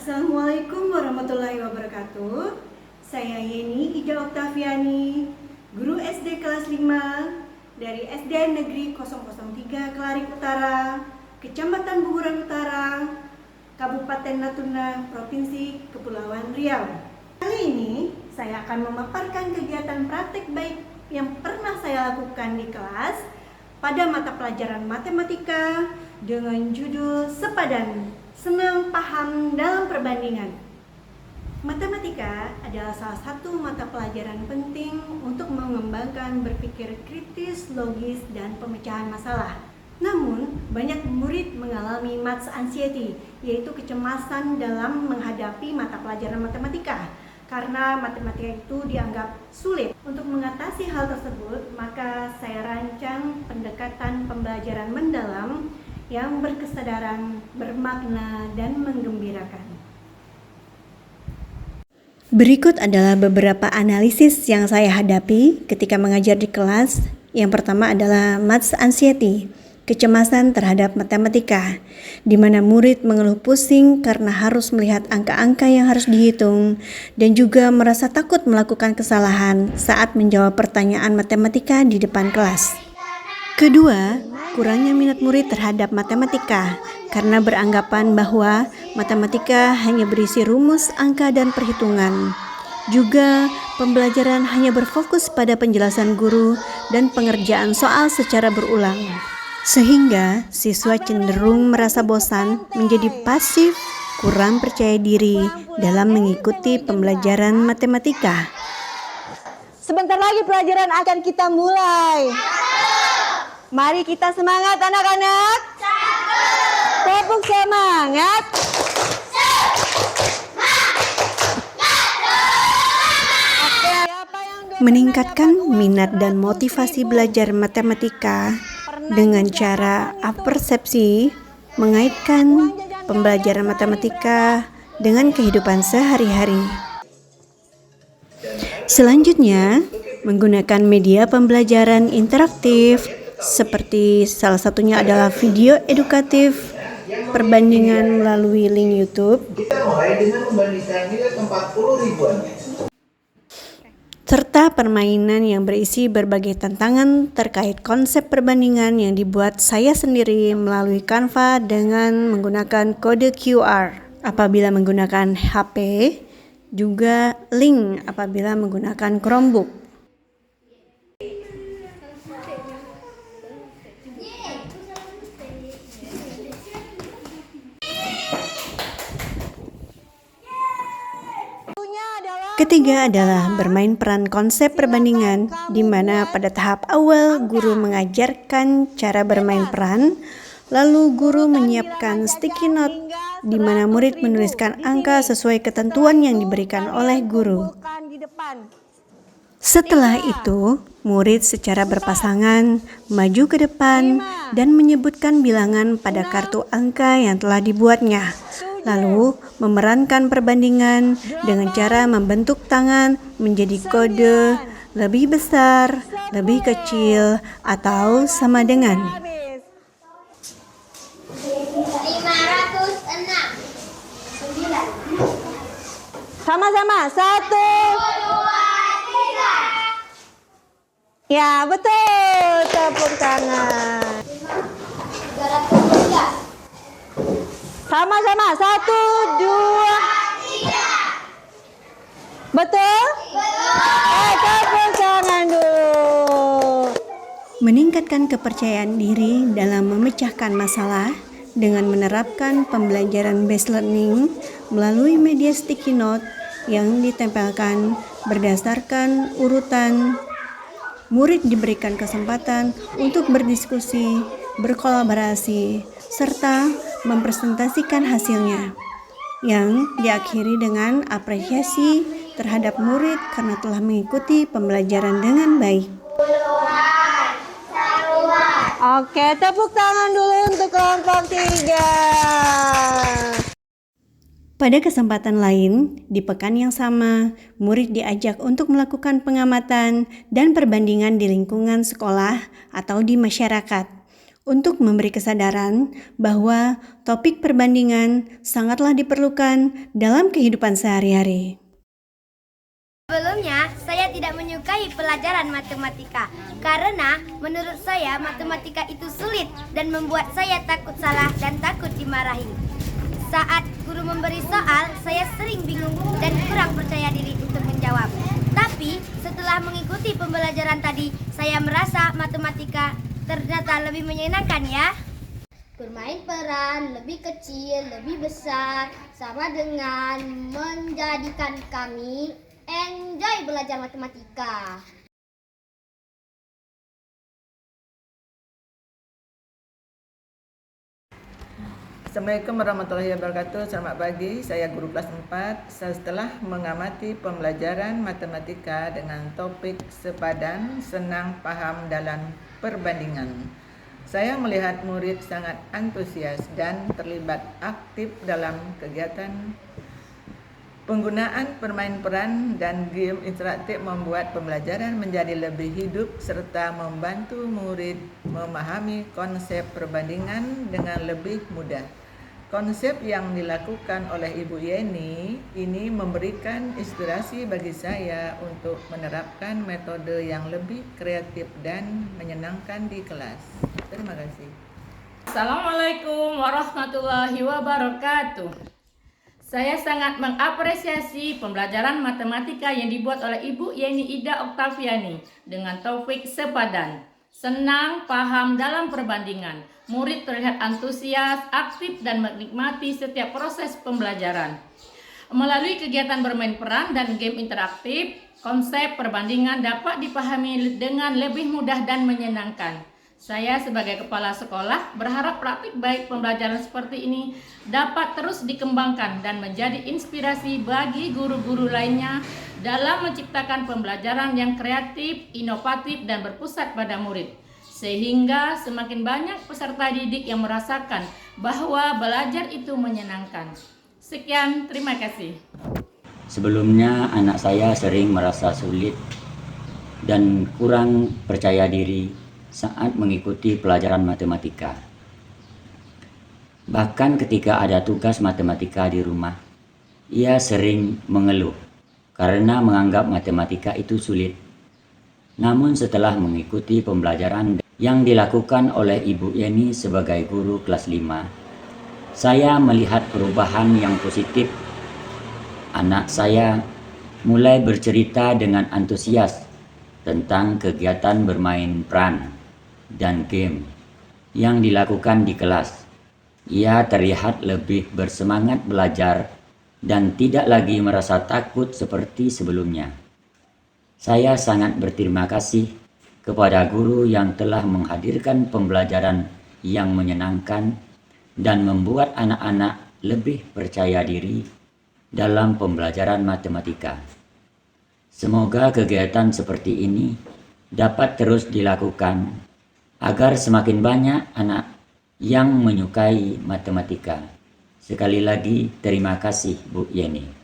Assalamualaikum warahmatullahi wabarakatuh. Saya Yeni Ida Oktaviani, guru SD kelas 5 dari SD Negeri 003 Kelarik Utara, Kecamatan Buburan Utara, Kabupaten Natuna, Provinsi Kepulauan Riau. Kali ini saya akan memaparkan kegiatan praktek baik yang pernah saya lakukan di kelas pada mata pelajaran matematika dengan judul Sepadan, Senang Paham dalam Perbandingan. Matematika adalah salah satu mata pelajaran penting untuk mengembangkan berpikir kritis, logis, dan pemecahan masalah. Namun, banyak murid mengalami maths anxiety, yaitu kecemasan dalam menghadapi mata pelajaran matematika. Karena matematika itu dianggap sulit. Untuk mengatasi hal tersebut, maka saya rancang pendekatan pembelajaran mendalam yang berkesadaran, bermakna, dan menggembirakan. Berikut adalah beberapa analisis yang saya hadapi ketika mengajar di kelas. Yang pertama adalah maths anxiety, kecemasan terhadap matematika, di mana murid mengeluh pusing karena harus melihat angka-angka yang harus dihitung dan juga merasa takut melakukan kesalahan saat menjawab pertanyaan matematika di depan kelas. Kedua, kurangnya minat murid terhadap matematika karena beranggapan bahwa matematika hanya berisi rumus, angka, dan perhitungan. Juga, pembelajaran hanya berfokus pada penjelasan guru dan pengerjaan soal secara berulang. Sehingga siswa cenderung merasa bosan, menjadi pasif, kurang percaya diri dalam mengikuti pembelajaran matematika. Sebentar lagi pelajaran akan kita mulai. Mari kita semangat anak-anak. Tepuk semangat. Meningkatkan minat dan motivasi belajar matematika dengan cara apersepsi, mengaitkan pembelajaran matematika dengan kehidupan sehari-hari. Selanjutnya, menggunakan media pembelajaran interaktif seperti salah satunya adalah video edukatif, perbandingan melalui link YouTube, serta permainan yang berisi berbagai tantangan terkait konsep perbandingan yang dibuat saya sendiri melalui Canva dengan menggunakan kode QR apabila menggunakan HP, juga link apabila menggunakan Chromebook. Ketiga adalah bermain peran konsep perbandingan, di mana pada tahap awal guru mengajarkan cara bermain peran, lalu guru menyiapkan sticky note di mana murid menuliskan angka sesuai ketentuan yang diberikan oleh guru. Setelah itu, murid secara berpasangan maju ke depan dan menyebutkan bilangan pada kartu angka yang telah dibuatnya. Lalu memerankan perbandingan dengan cara membentuk tangan menjadi kode lebih besar, lebih kecil, atau sama dengan. 506. Sama-sama, 1, 2, 3. Ya, betul. Tepuk tangan. 313. Sama-sama, 1, 2, 3. Betul? Tepuk tangan dulu. Meningkatkan kepercayaan diri dalam memecahkan masalah dengan menerapkan pembelajaran based learning melalui media sticky note yang ditempelkan berdasarkan urutan. Murid diberikan kesempatan untuk berdiskusi, berkolaborasi, serta mempresentasikan hasilnya, yang diakhiri dengan apresiasi terhadap murid karena telah mengikuti pembelajaran dengan baik. Oke, tepuk tangan dulu untuk kelompok 3. Pada kesempatan lain, di pekan yang sama, murid diajak untuk melakukan pengamatan dan perbandingan di lingkungan sekolah atau di masyarakat untuk memberi kesadaran bahwa topik perbandingan sangatlah diperlukan dalam kehidupan sehari-hari. Sebelumnya, saya tidak menyukai pelajaran matematika karena menurut saya matematika itu sulit dan membuat saya takut salah dan takut dimarahi. Saat guru memberi soal, saya sering bingung dan kurang percaya diri untuk menjawab. Tapi setelah mengikuti pembelajaran tadi, saya merasa matematika ternyata lebih menyenangkan ya. Bermain peran lebih kecil, lebih besar, sama dengan menjadikan kami enjoy belajar matematika. Assalamualaikum warahmatullahi wabarakatuh. Selamat pagi, saya guru kelas 4. Setelah mengamati pembelajaran matematika dengan topik sepadan, senang paham dalam perbandingan, saya melihat murid sangat antusias dan terlibat aktif dalam kegiatan. Penggunaan permain peran dan game interaktif membuat pembelajaran menjadi lebih hidup serta membantu murid memahami konsep perbandingan dengan lebih mudah. Konsep yang dilakukan oleh Ibu Yeni ini memberikan inspirasi bagi saya untuk menerapkan metode yang lebih kreatif dan menyenangkan di kelas. Terima kasih. Assalamualaikum warahmatullahi wabarakatuh. Saya sangat mengapresiasi pembelajaran matematika yang dibuat oleh Ibu Yeni Ida Oktaviani dengan topik sepadan. Senang paham dalam perbandingan. Murid terlihat antusias, aktif dan menikmati setiap proses pembelajaran. Melalui kegiatan bermain peran dan game interaktif, konsep perbandingan dapat dipahami dengan lebih mudah dan menyenangkan. Saya sebagai kepala sekolah berharap praktik baik pembelajaran seperti ini dapat terus dikembangkan dan menjadi inspirasi bagi guru-guru lainnya dalam menciptakan pembelajaran yang kreatif, inovatif, dan berpusat pada murid. Sehingga semakin banyak peserta didik yang merasakan bahwa belajar itu menyenangkan. Sekian, terima kasih. Sebelumnya anak saya sering merasa sulit dan kurang percaya diri saat mengikuti pelajaran matematika. Bahkan ketika ada tugas matematika di rumah, ia sering mengeluh karena menganggap matematika itu sulit. Namun setelah mengikuti pembelajaran yang dilakukan oleh Ibu Yeni sebagai guru kelas 5, saya melihat perubahan yang positif. Anak saya mulai bercerita dengan antusias tentang kegiatan bermain peran dan game yang dilakukan di kelas. Ia terlihat lebih bersemangat belajar dan tidak lagi merasa takut seperti sebelumnya. Saya sangat berterima kasih kepada guru yang telah menghadirkan pembelajaran yang menyenangkan dan membuat anak-anak lebih percaya diri dalam pembelajaran matematika. Semoga kegiatan seperti ini dapat terus dilakukan agar semakin banyak anak yang menyukai matematika. Sekali lagi terima kasih Bu Yeni.